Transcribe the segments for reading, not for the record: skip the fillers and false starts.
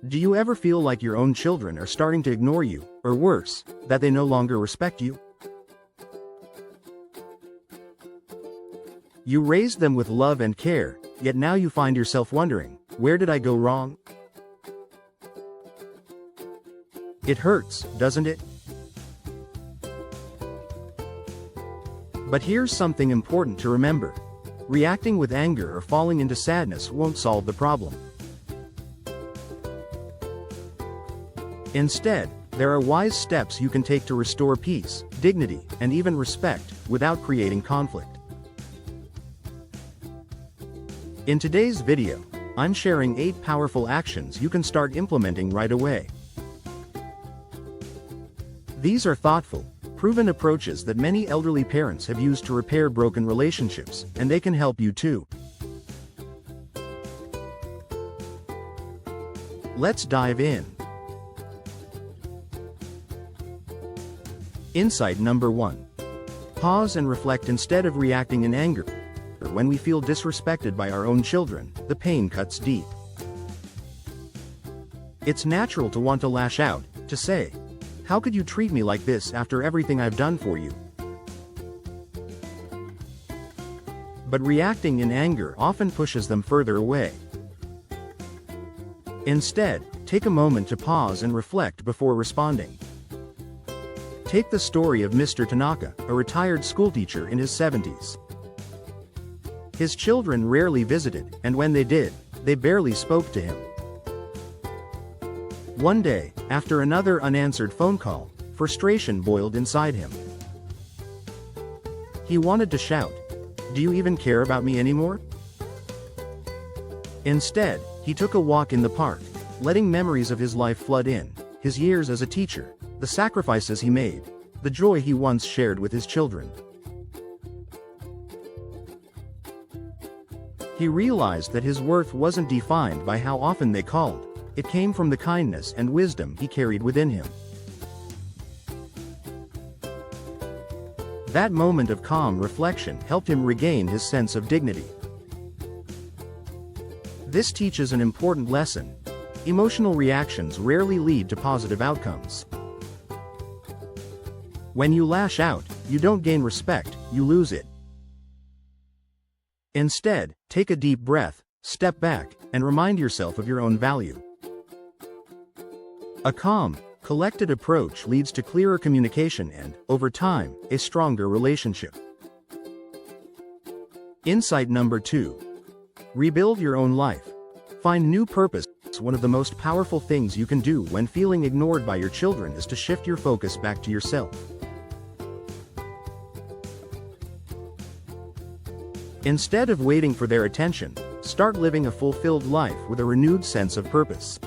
Do you ever feel like your own children are starting to ignore you, or worse, that they no longer respect you? You raised them with love and care, yet now you find yourself wondering, where did I go wrong? It hurts, doesn't it? But here's something important to remember. Reacting with anger or falling into sadness won't solve the problem. Instead, there are wise steps you can take to restore peace, dignity, and even respect, without creating conflict. In today's video, I'm sharing 8 powerful actions you can start implementing right away. These are thoughtful, proven approaches that many elderly parents have used to repair broken relationships, and they can help you too. Let's dive in. Insight number 1. Pause and reflect instead of reacting in anger. When we feel disrespected by our own children, the pain cuts deep. It's natural to want to lash out, to say, "How could you treat me like this after everything I've done for you?" But reacting in anger often pushes them further away. Instead, take a moment to pause and reflect before responding. Take the story of Mr. Tanaka, a retired schoolteacher in his 70s. His children rarely visited, and when they did, they barely spoke to him. One day, after another unanswered phone call, frustration boiled inside him. He wanted to shout, "Do you even care about me anymore?" Instead, he took a walk in the park, letting memories of his life flood in, his years as a teacher, the sacrifices he made, the joy he once shared with his children. He realized that his worth wasn't defined by how often they called. It came from the kindness and wisdom he carried within him. That moment of calm reflection helped him regain his sense of dignity. This teaches an important lesson. Emotional reactions rarely lead to positive outcomes. When you lash out, you don't gain respect, you lose it. Instead, take a deep breath, step back, and remind yourself of your own value. A calm, collected approach leads to clearer communication and, over time, a stronger relationship. Insight number 2. Rebuild your own life. Find new purpose. One of the most powerful things you can do when feeling ignored by your children is to shift your focus back to yourself. Instead of waiting for their attention, start living a fulfilled life with a renewed sense of purpose.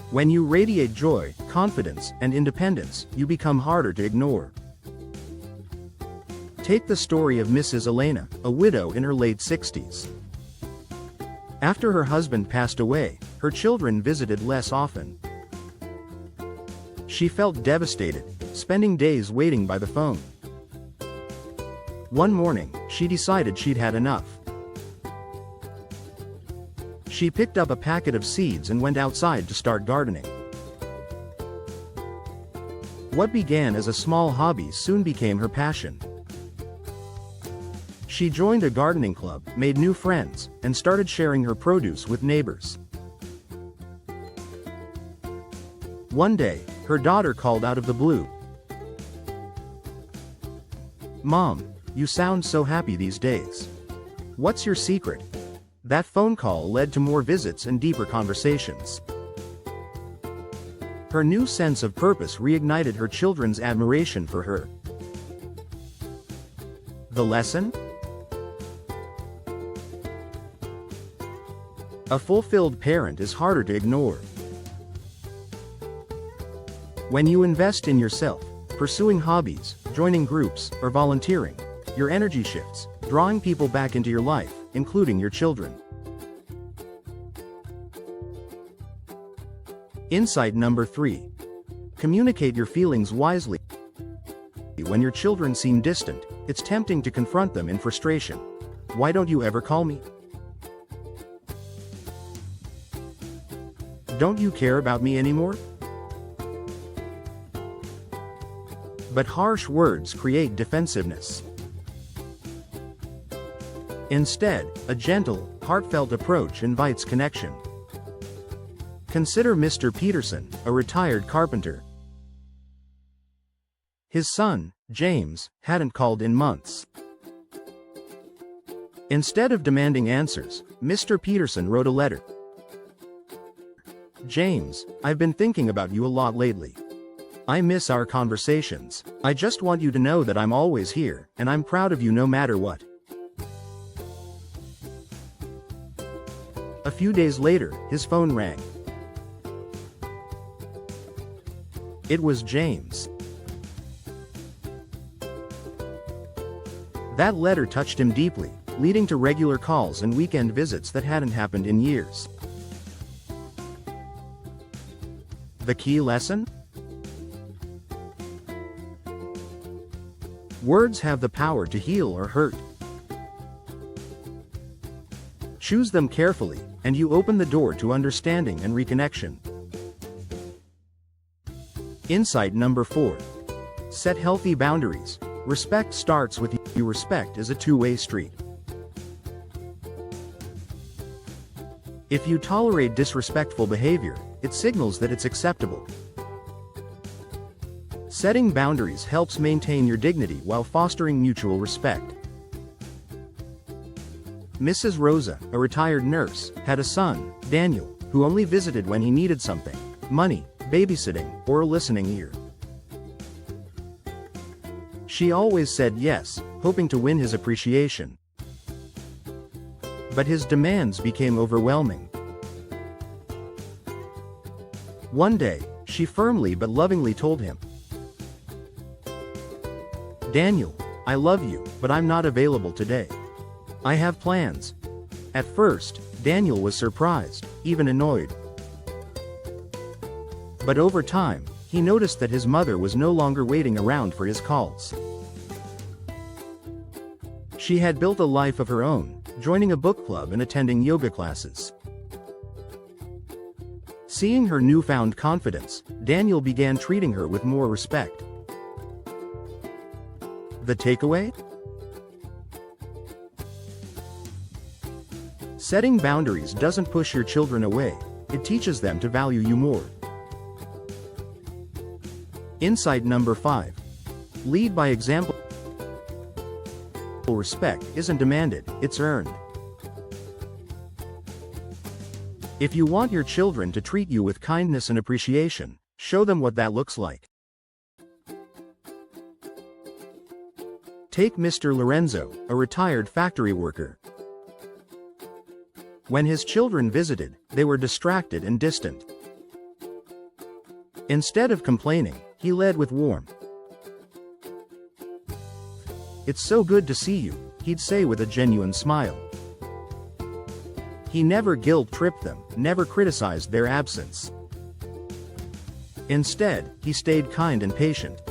When you radiate joy, confidence, and independence, you become harder to ignore. Take the story of Mrs. Elena, a widow in her late 60s. After her husband passed away, her children visited less often. She felt devastated, spending days waiting by the phone. One morning, she decided she'd had enough. She picked up a packet of seeds and went outside to start gardening. What began as a small hobby soon became her passion. She joined a gardening club, made new friends, and started sharing her produce with neighbors. One day, her daughter called out of the blue. "Mom, you sound so happy these days. What's your secret?" That phone call led to more visits and deeper conversations. Her new sense of purpose reignited her children's admiration for her. The lesson? A fulfilled parent is harder to ignore. When you invest in yourself, pursuing hobbies, joining groups, or volunteering, your energy shifts, drawing people back into your life, including your children. Insight number 3. Communicate your feelings wisely. When your children seem distant, it's tempting to confront them in frustration. "Why don't you ever call me?" Don't you care about me anymore? But harsh words create defensiveness. Instead, a gentle, heartfelt approach invites connection. Consider Mr. Peterson, a retired carpenter. His son, James, hadn't called in months. Instead of demanding answers, Mr. Peterson wrote a letter. James, I've been thinking about you a lot lately. I miss our conversations. I just want you to know that I'm always here, and I'm proud of you no matter what. A few days later, his phone rang. It was James. That letter touched him deeply, leading to regular calls and weekend visits that hadn't happened in years. The key lesson? Words have the power to heal or hurt. Choose them carefully, and you open the door to understanding and reconnection. Insight number 4. Set healthy boundaries. Respect starts with you. Respect is a two-way street. If you tolerate disrespectful behavior, it signals that it's acceptable. Setting boundaries helps maintain your dignity while fostering mutual respect. Mrs. Rosa, a retired nurse, had a son, Daniel, who only visited when he needed something: money, babysitting, or a listening ear. She always said yes, hoping to win his appreciation. But his demands became overwhelming. One day, she firmly but lovingly told him, "Daniel, I love you, but I'm not available today. I have plans." At first, Daniel was surprised, even annoyed. But over time, he noticed that his mother was no longer waiting around for his calls. She had built a life of her own, joining a book club and attending yoga classes. Seeing her newfound confidence, Daniel began treating her with more respect. The takeaway? Setting boundaries doesn't push your children away, it teaches them to value you more. Insight number 5. Lead by example. Respect isn't demanded, it's earned. If you want your children to treat you with kindness and appreciation, show them what that looks like. Take Mr. Lorenzo, a retired factory worker. When his children visited, they were distracted and distant. Instead of complaining, he led with warmth. "It's so good to see you," he'd say with a genuine smile. He never guilt-tripped them, never criticized their absence. Instead, he stayed kind and patient.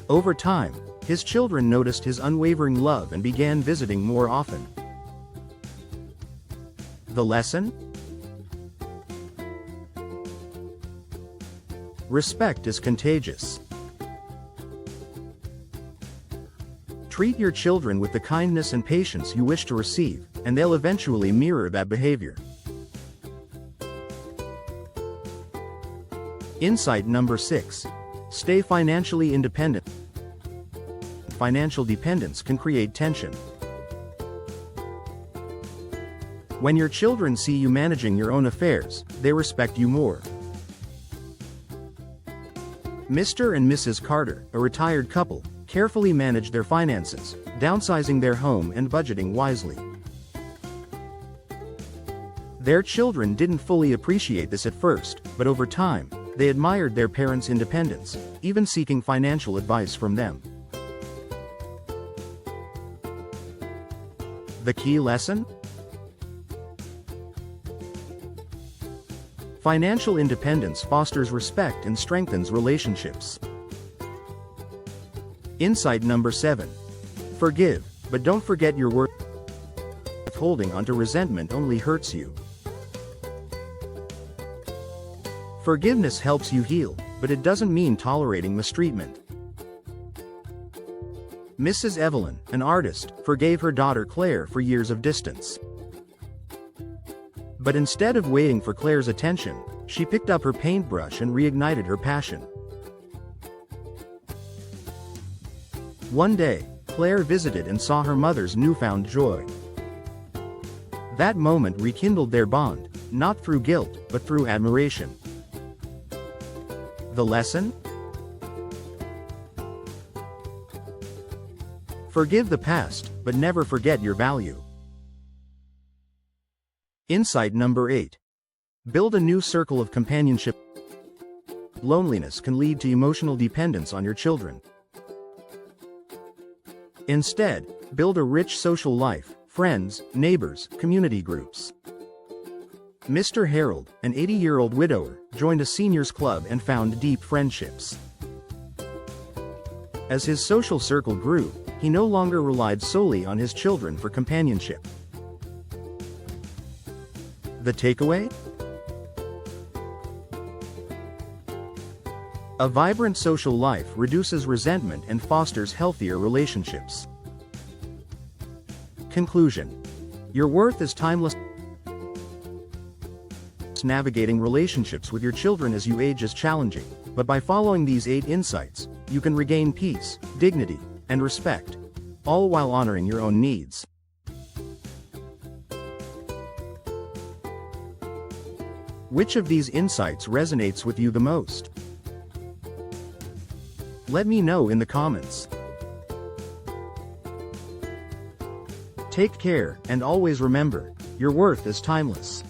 Over time, his children noticed his unwavering love and began visiting more often. The lesson? Respect is contagious. Treat your children with the kindness and patience you wish to receive, and they'll eventually mirror that behavior. Insight number 6. Stay financially independent. Financial dependence can create tension. When your children see you managing your own affairs, they respect you more. Mr. and Mrs. Carter, a retired couple, carefully managed their finances, downsizing their home and budgeting wisely. Their children didn't fully appreciate this at first, but over time, they admired their parents' independence, even seeking financial advice from them. The key lesson? Financial independence fosters respect and strengthens relationships. Insight number 7. Forgive, but don't forget your worth. Holding onto resentment only hurts you. Forgiveness helps you heal, but it doesn't mean tolerating mistreatment. Mrs. Evelyn, an artist, forgave her daughter Claire for years of distance. But instead of waiting for Claire's attention, she picked up her paintbrush and reignited her passion. One day, Claire visited and saw her mother's newfound joy. That moment rekindled their bond, not through guilt, but through admiration. The lesson? Forgive the past, but never forget your value. Insight number 8. Build a new circle of companionship. Loneliness can lead to emotional dependence on your children. Instead, build a rich social life, friends, neighbors, community groups. Mr. Harold, an 80-year-old widower, joined a seniors club and found deep friendships. As his social circle grew, he no longer relied solely on his children for companionship. The takeaway? A vibrant social life reduces resentment and fosters healthier relationships. Conclusion. Your worth is timeless. Navigating relationships with your children as you age is challenging, but by following these 8 insights, you can regain peace, dignity, and respect, all while honoring your own needs. Which of these insights resonates with you the most? Let me know in the comments. Take care, and always remember, your worth is timeless.